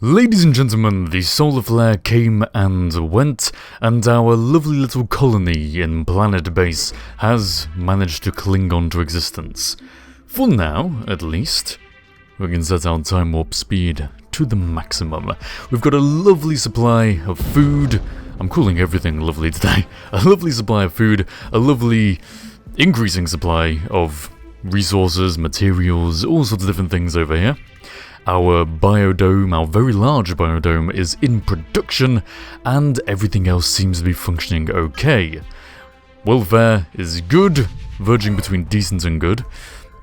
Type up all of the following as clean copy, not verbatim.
Ladies and gentlemen, the solar flare came and went, and our lovely little colony in PlanetBase has managed to cling on to existence. For now, at least. We can set our time warp speed to the maximum. We've got a lovely supply of food. I'm calling everything lovely today. A lovely supply of food, a lovely increasing supply of resources, materials, all sorts of different things over here. Our biodome, our very large biodome, is in production, and everything else seems to be functioning okay. Welfare is good, verging between decent and good.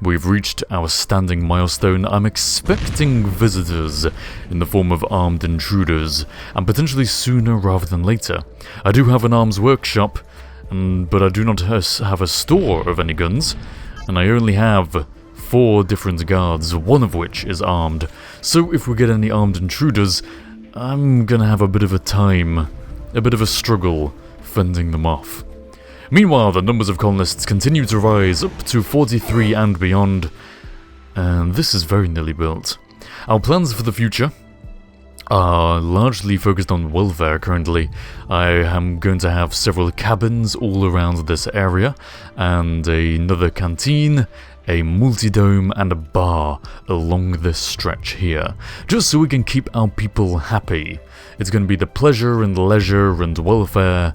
We've reached our standing milestone. I'm expecting visitors in the form of armed intruders, and potentially sooner rather than later. I do have an arms workshop, but I do not have a store of any guns, and I only have 4 different guards, one of which is armed. So if we get any armed intruders, I'm gonna have a bit of a struggle fending them off. Meanwhile, the numbers of colonists continue to rise up to 43 and beyond, and this is very nearly built. Our plans for the future are largely focused on welfare currently. I am going to have several cabins all around this area, and another canteen, a multi-dome, and a bar along this stretch here, just so we can keep our people happy. It's going to be the pleasure and leisure and welfare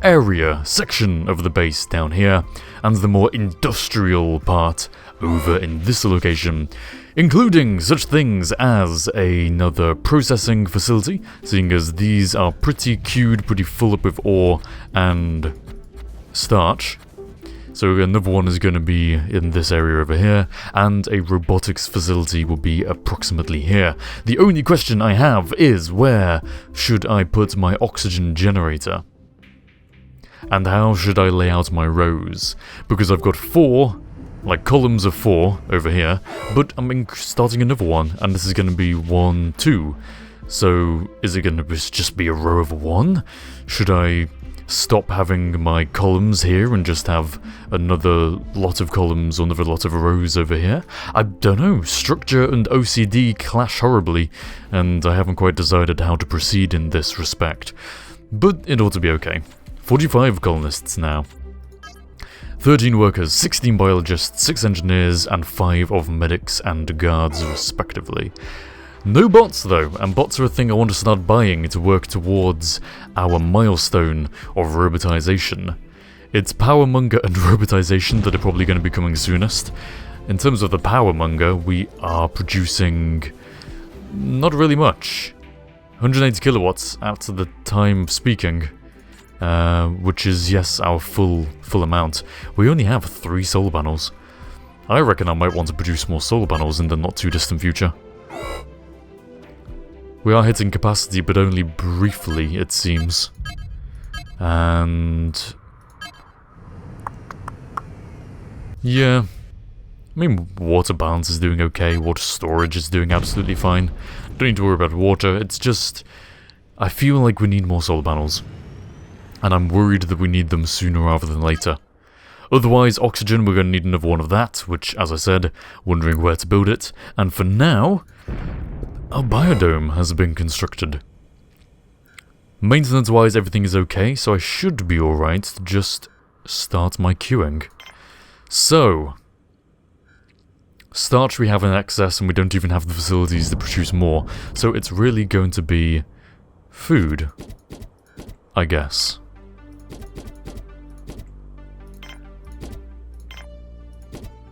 area section of the base down here, and the more industrial part over in this location, including such things as another processing facility, seeing as these are pretty queued, pretty full up with ore and starch. So another one is going to be in this area over here, and a robotics facility will be approximately here. The only question I have is, where should I put my oxygen generator? And how should I lay out my rows? Because I've got 4, like columns of 4 over here, but I'm starting another one, and this is going to be 1, 2. So is it going to just be a row of 1? Should I stop having my columns here and just have another lot of columns or another lot of rows over here? I don't know. Structure and OCD clash horribly, and I haven't quite decided how to proceed in this respect. But it ought to be okay. 45 colonists now. 13 workers, 16 biologists, 6 engineers, and 5 of medics and guards respectively. No bots though, and bots are a thing I want to start buying to work towards our milestone of robotization. It's powermonger and robotization that are probably going to be coming soonest. In terms of the powermonger, we are producing not really much. 180 kilowatts at the time of speaking, which is, yes, our full amount. We only have 3 solar panels. I reckon I might want to produce more solar panels in the not too distant future. We are hitting capacity, but only briefly, it seems. And yeah, I mean, water balance is doing okay, water storage is doing absolutely fine. Don't need to worry about water, it's just, I feel like we need more solar panels. And I'm worried that we need them sooner rather than later. Otherwise, oxygen, we're going to need another one of that, which, as I said, wondering where to build it. And for now, our biodome has been constructed. Maintenance-wise, everything is okay, so I should be alright to just start my queuing. So, starch we have in excess, and we don't even have the facilities to produce more, so it's really going to be food, I guess.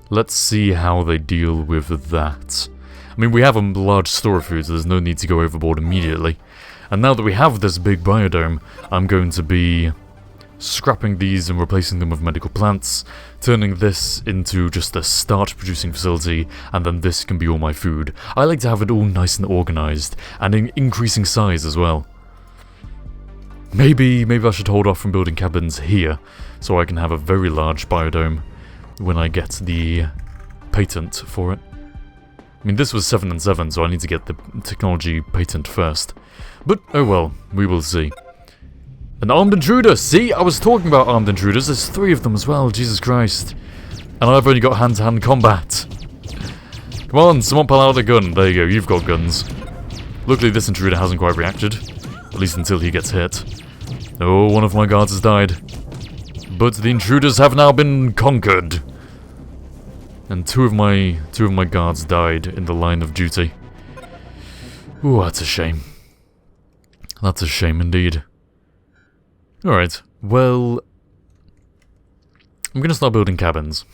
Let's see how they deal with that. I mean, we have a large store of food, so there's no need to go overboard immediately. And now that we have this big biodome, I'm going to be scrapping these and replacing them with medical plants, turning this into just a starch-producing facility, and then this can be all my food. I like to have it all nice and organized, and in increasing size as well. Maybe I should hold off from building cabins here, so I can have a very large biodome when I get the patent for it. I mean, this was 7 and 7, so I need to get the technology patent first. But, oh well, we will see. An armed intruder! See, I was talking about armed intruders, there's 3 of them as well, Jesus Christ. And I've only got hand-to-hand combat. Come on, someone pull out a gun. There you go, you've got guns. Luckily this intruder hasn't quite reacted, at least until he gets hit. Oh, one of my guards has died. But the intruders have now been conquered. And two of my guards died in the line of duty. Ooh, that's a shame. That's a shame indeed. Alright, well, I'm gonna start building cabins.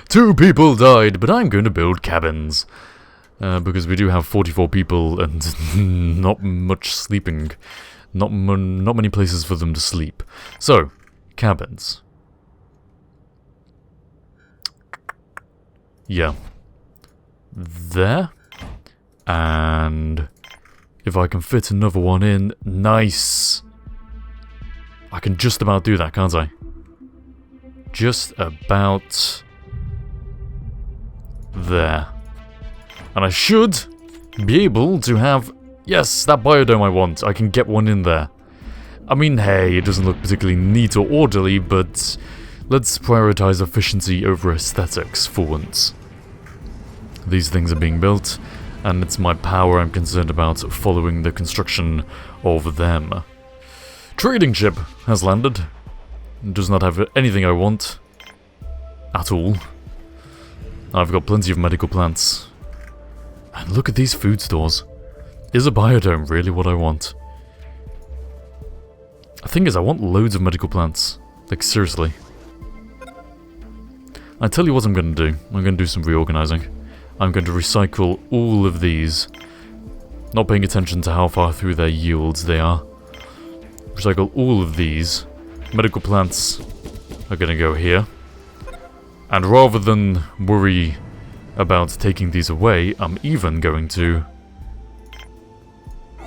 2 people died, but I'm going to build cabins. Because we do have 44 people and not much sleeping. Not many places for them to sleep. So, cabins. Yeah. There. And if I can fit another one in, nice. I can just about do that, can't I? Just about there. And I should be able to have, yes, that biodome I want. I can get one in there. I mean, hey, it doesn't look particularly neat or orderly, but let's prioritize efficiency over aesthetics for once. These things are being built, and it's my power I'm concerned about following the construction of them. Trading ship has landed. It does not have anything I want. At all. I've got plenty of medical plants. And look at these food stores. Is a biodome really what I want? The thing is, I want loads of medical plants. Like, seriously. I tell you what I'm going to do. I'm going to do some reorganizing. I'm going to recycle all of these. Not paying attention to how far through their yields they are. Recycle all of these. Medical plants are going to go here. And rather than worry about taking these away, I'm even going to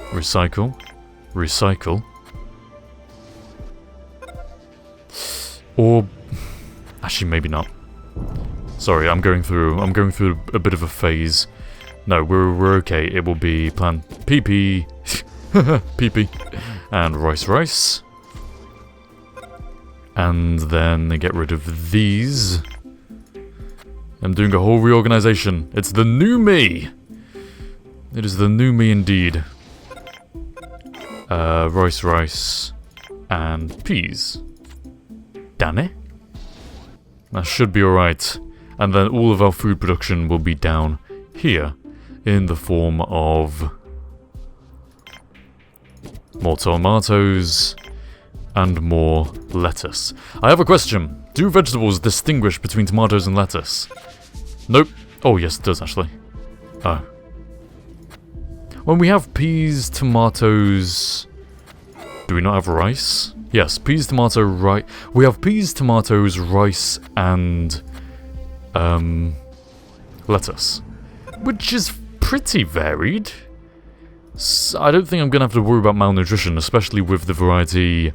recycle, recycle, or actually maybe not. Sorry, I'm going through a bit of a phase. No, we're okay. It will be plant PP, PP, and rice, and then get rid of these. I'm doing a whole reorganization. It's the new me. It is the new me indeed. Rice, and peas. Danny? That should be alright. And then all of our food production will be down here in the form of more tomatoes and more lettuce. I have a question. Do vegetables distinguish between tomatoes and lettuce? Nope. Oh, yes, it does, actually. Oh. When we have peas, tomatoes... Do we not have rice? Yes, peas, tomato, rice... We have peas, tomatoes, rice, and... lettuce. Which is pretty varied. So I don't think I'm going to have to worry about malnutrition, especially with the variety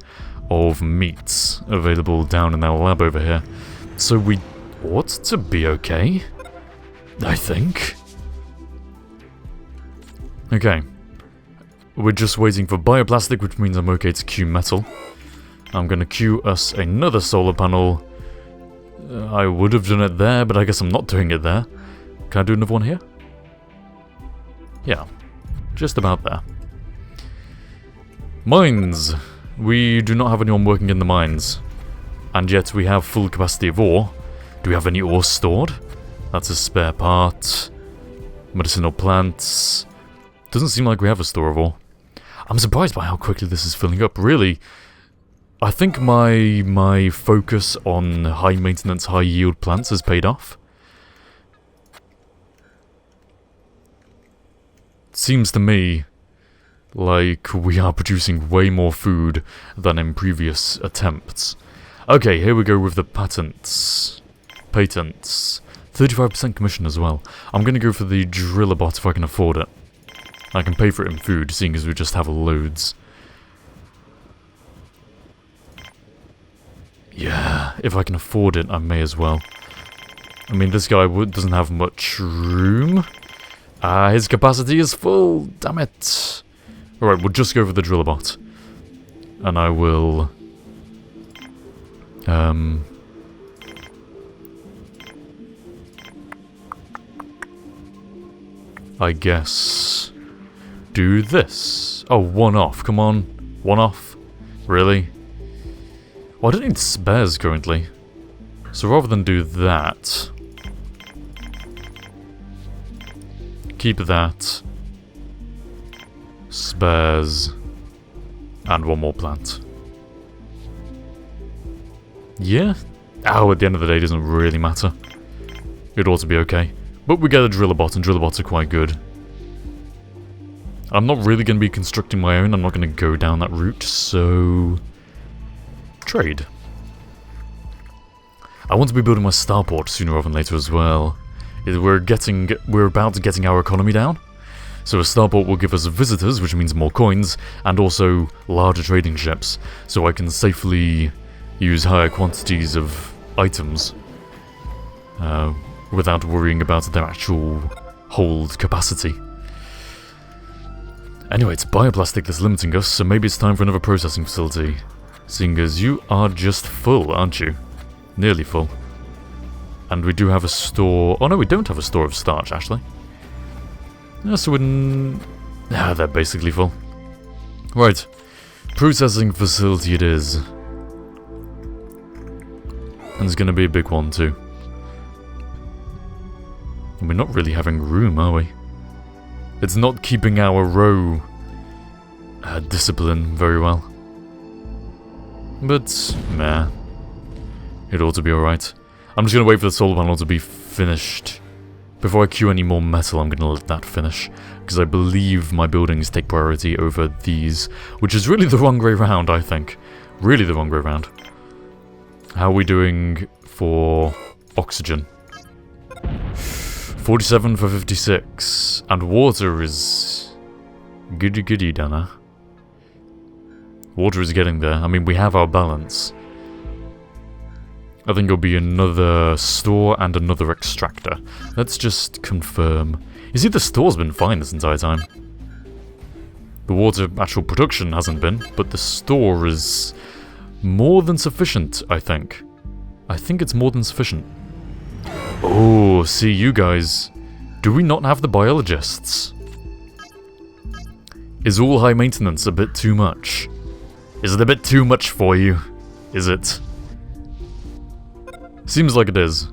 of meats available down in our lab over here. So we ought to be okay, I think. Okay. We're just waiting for bioplastic, which means I'm okay to queue metal. I'm going to queue us another solar panel. I would have done it there, but I guess I'm not doing it there. Can I do another one here? Yeah. Just about there. Mines. We do not have anyone working in the mines. And yet we have full capacity of ore. Do we have any ore stored? That's a spare part. Medicinal plants. Doesn't seem like we have a store of ore. I'm surprised by how quickly this is filling up. Really, I think my focus on high maintenance, high yield plants has paid off. Seems to me like we are producing way more food than in previous attempts. Okay, here we go with the patents. Patents. 35% commission as well. I'm going to go for the driller bot if I can afford it. I can pay for it in food, seeing as we just have loads. Yeah, if I can afford it, I may as well. I mean, this guy doesn't have much room. His capacity is full, damn it. Alright, we'll just go for the driller bot. And I will... I guess... do this. Oh, one off. Come on. One off. Really? Well, I don't need spares currently. So rather than do that, keep that, spares, and one more plant. Yeah? Oh, at the end of the day, it doesn't really matter. It ought to be okay. But we get a driller bot, and driller bots are quite good. I'm not really going to be constructing my own. I'm not going to go down that route, so trade. I want to be building my starport sooner rather than later as well. We're about getting our economy down. So a starport will give us visitors, which means more coins, and also larger trading ships, so I can safely use higher quantities of items without worrying about their actual hold capacity. Anyway, it's bioplastic that's limiting us, so maybe it's time for another processing facility. Seeing as you are just full, aren't you? Nearly full. And we do have a store... Oh no, we don't have a store of starch, actually. Yeah, so they're basically full. Right. Processing facility it is. And it's going to be a big one, too. And we're not really having room, are we? It's not keeping our row discipline very well. But, meh. It ought to be alright. I'm just going to wait for the solar panel to be finished. Before I queue any more metal, I'm going to let that finish. Because I believe my buildings take priority over these. Which is really the wrong way round, I think. Really the wrong way round. How are we doing for oxygen? 47 for 56. And water is... goody Dana. Water is getting there. I mean, we have our balance. I think it'll be another store and another extractor. Let's just confirm. You see, the store's been fine this entire time. The water actual production hasn't been, but the store is more than sufficient, I think. I think it's more than sufficient. Oh, see, you guys. Do we not have the biologists? Is all high maintenance a bit too much? Is it a bit too much for you? Is it? Seems like it is.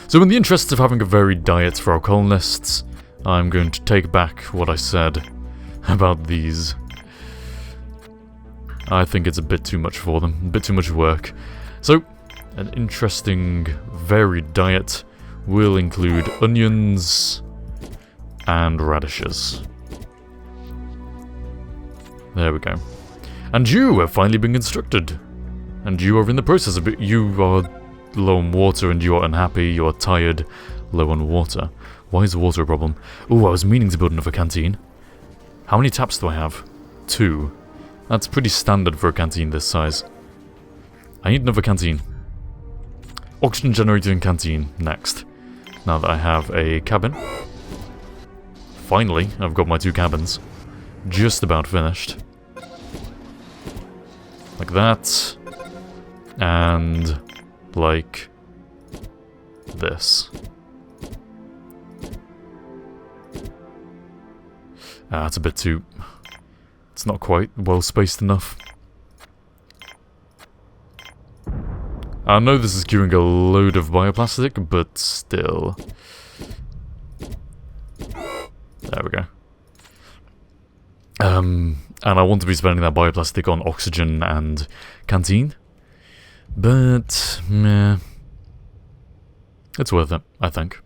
So in the interest of having a varied diet for our colonists, I'm going to take back what I said about these. I think it's a bit too much for them, a bit too much work. So, an interesting varied diet will include onions and radishes. There we go. And you have finally been constructed. And you are in the process of it. You are low on water and you are unhappy, you are tired, low on water. Why is water a problem? Oh, I was meaning to build another canteen. How many taps do I have? 2. That's pretty standard for a canteen this size. I need another canteen. Oxygen generator and canteen next. Now that I have a cabin. Finally, I've got my 2 cabins. Just about finished. Like that. And like this. It's a bit too... It's not quite well spaced enough. I know this is queuing a load of bioplastic, but still. There we go. And I want to be spending that bioplastic on oxygen and canteen. But, meh. It's worth it, I think.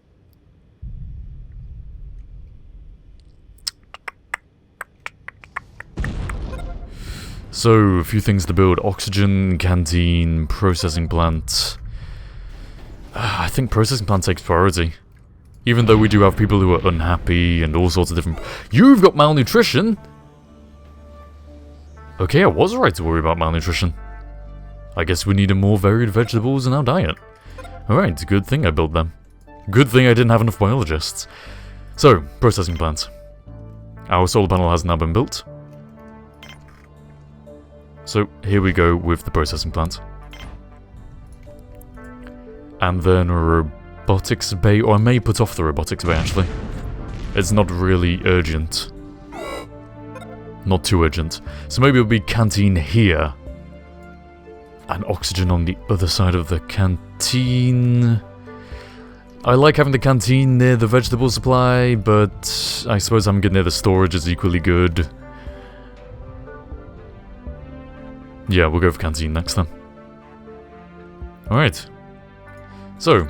So, a few things to build. Oxygen, canteen, processing plant. I think processing plant takes priority. Even though we do have people who are unhappy and all sorts of different... You've got malnutrition! Okay, I was right to worry about malnutrition. I guess we needed more varied vegetables in our diet. Alright, good thing I built them. Good thing I didn't have enough biologists. So, processing plant. Our solar panel has now been built. So, here we go with the processing plant. And then a robotics bay, or I may put off the robotics bay actually. It's not really urgent. Not too urgent. So maybe it'll be canteen here. And oxygen on the other side of the canteen. I like having the canteen near the vegetable supply, but I suppose having it near the storage is equally good. Yeah, we'll go for canteen next then. Alright. So,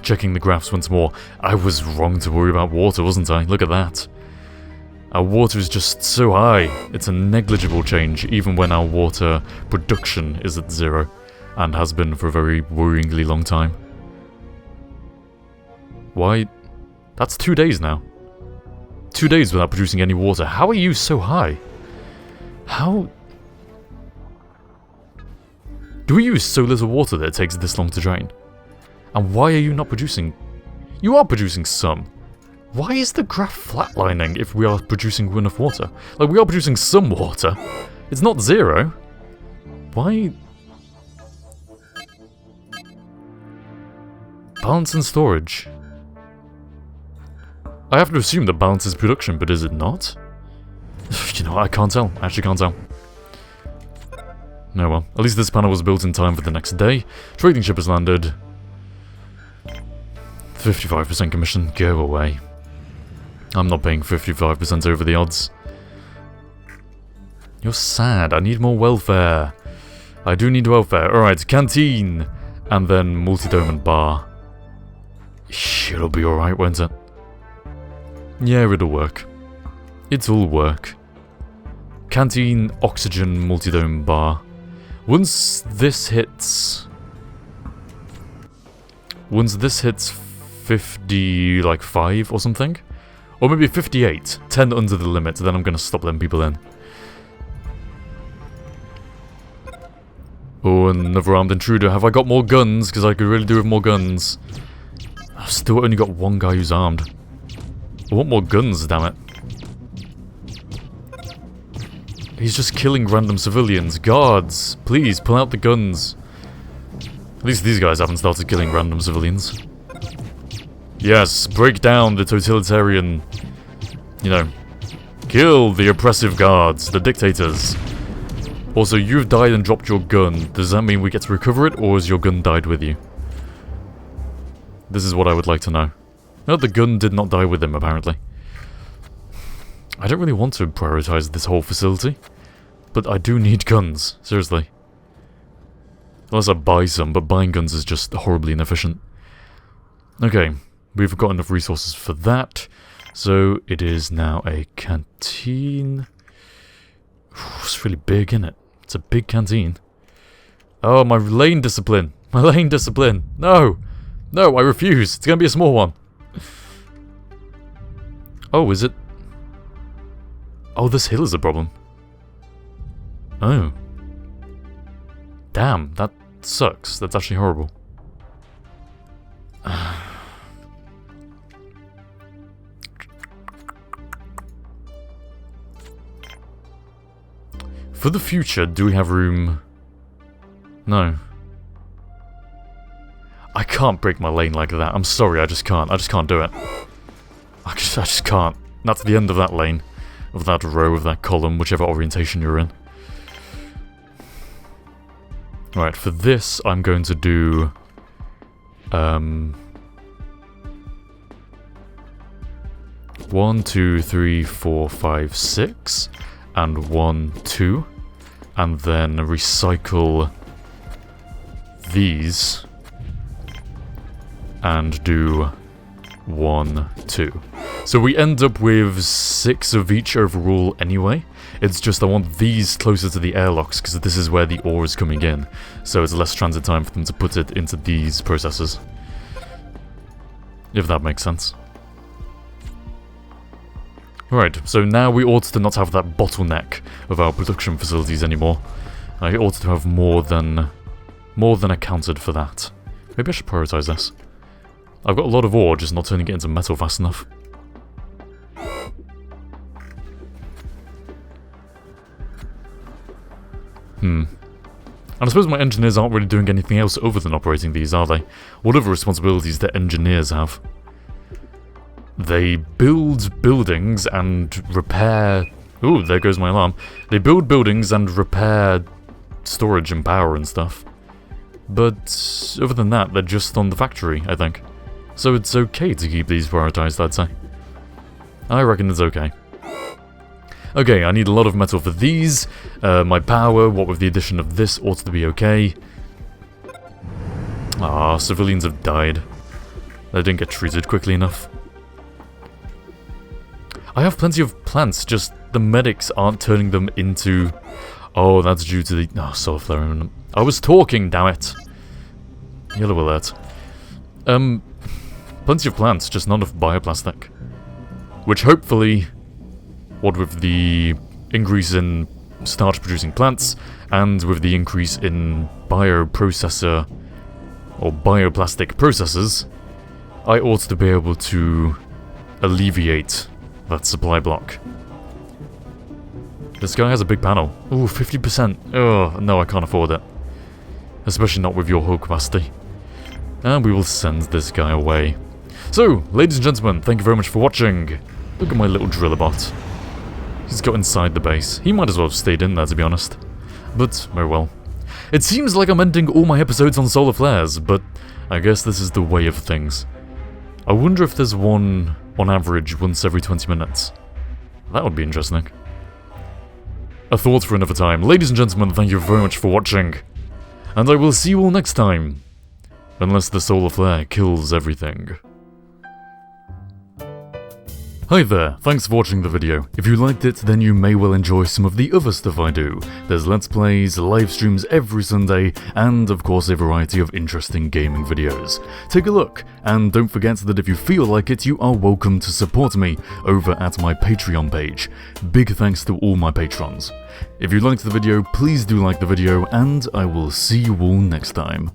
checking the graphs once more. I was wrong to worry about water, wasn't I? Look at that. Our water is just so high. It's a negligible change, even when our water production is at 0, and has been for a very worryingly long time. Why? That's 2 days now. 2 days without producing any water. How are you so high? How? Do we use so little water that it takes this long to drain? And why are you not producing? You are producing some. Why is the graph flatlining if we are producing enough water? Like, we are producing some water. It's not 0. Why? Balance and storage. I have to assume that balance is production, but is it not? You know, I can't tell. I actually can't tell. No, well. At least this panel was built in time for the next day. Trading ship has landed. 55% commission. Go away. I'm not paying 55% over the odds. You're sad. I need more welfare. I do need welfare. Alright, canteen. And then multi-dome and bar. It'll be alright, won't it? Yeah, it'll work. It'll work. Canteen, oxygen, multi-dome, bar. Once this hits 50, like 5 or something, or maybe 58, 10 under the limit, then I'm gonna stop letting people in. Oh, another armed intruder. Have I got more guns? Because I could really do with more guns. I've still only got one guy who's armed. I want more guns, damn it. He's just killing random civilians. Guards, please, pull out the guns. At least these guys haven't started killing random civilians. Yes, break down the totalitarian... You know, kill the oppressive guards, the dictators. Also, you've died and dropped your gun. Does that mean we get to recover it, or has your gun died with you? This is what I would like to know. No, the gun did not die with him, apparently. I don't really want to prioritize this whole facility, but I do need guns, seriously. Unless I buy some, but buying guns is just horribly inefficient. Okay, we've got enough resources for that, so it is now a canteen. It's really big, isn't it? It's a big canteen. Oh, my lane discipline! My lane discipline! No! No, I refuse! It's gonna be a small one! Oh, is it? Oh, this hill is a problem. Oh. Damn, that sucks. That's actually horrible. For the future, do we have room? No. I can't break my lane like that. I'm sorry, I just can't. I just can't do it. I just can't. That's the end of that lane. Of that row, of that column, whichever orientation you're in. Right, for this, I'm going to do... 1, 2, 3, 4, 5, 6, and 1, 2, and then recycle these, and do 1, 2. So we end up with 6 of each overall anyway. It's just I want these closer to the airlocks because this is where the ore is coming in. So it's less transit time for them to put it into these processors. If that makes sense. Right, so now we ought to not have that bottleneck of our production facilities anymore. I ought to have more than accounted for that. Maybe I should prioritize this. I've got a lot of ore, just not turning it into metal fast enough. And I suppose my engineers aren't really doing anything else other than operating these, are they? What other responsibilities do engineers have? They build buildings and repair Ooh, there goes my alarm. They build buildings and repair storage and power and stuff. But other than that, they're just on the factory, I think. So it's okay to keep these prioritized, I'd say. I reckon it's okay. Okay, I need a lot of metal for these. My power, what with the addition of this, ought to be okay. Ah, civilians have died. They didn't get treated quickly enough. I have plenty of plants, just the medics aren't turning them into... Oh, that's due to the... Oh, solar flare. I was talking, damn it. Yellow alert. Plenty of plants, just not enough bioplastic. Which hopefully, what with the increase in starch-producing plants, and with the increase in bioprocessor, or bioplastic processors, I ought to be able to alleviate that supply block. This guy has a big panel. Ooh, 50%. Oh, no, I can't afford it. Especially not with your hull capacity. And we will send this guy away. So, ladies and gentlemen, thank you very much for watching. Look at my little driller bot. He's got inside the base. He might as well have stayed in there, to be honest. But, oh well. It seems like I'm ending all my episodes on solar flares, but I guess this is the way of things. I wonder if there's one, on average, once every 20 minutes. That would be interesting. A thought for another time. Ladies and gentlemen, thank you very much for watching. And I will see you all next time. Unless the solar flare kills everything. Hi there, thanks for watching the video. If you liked it, then you may well enjoy some of the other stuff I do. There's Let's Plays, live streams every Sunday, and of course a variety of interesting gaming videos. Take a look, and don't forget that if you feel like it, you are welcome to support me over at my Patreon page. Big thanks to all my patrons. If you liked the video, please do like the video, and I will see you all next time.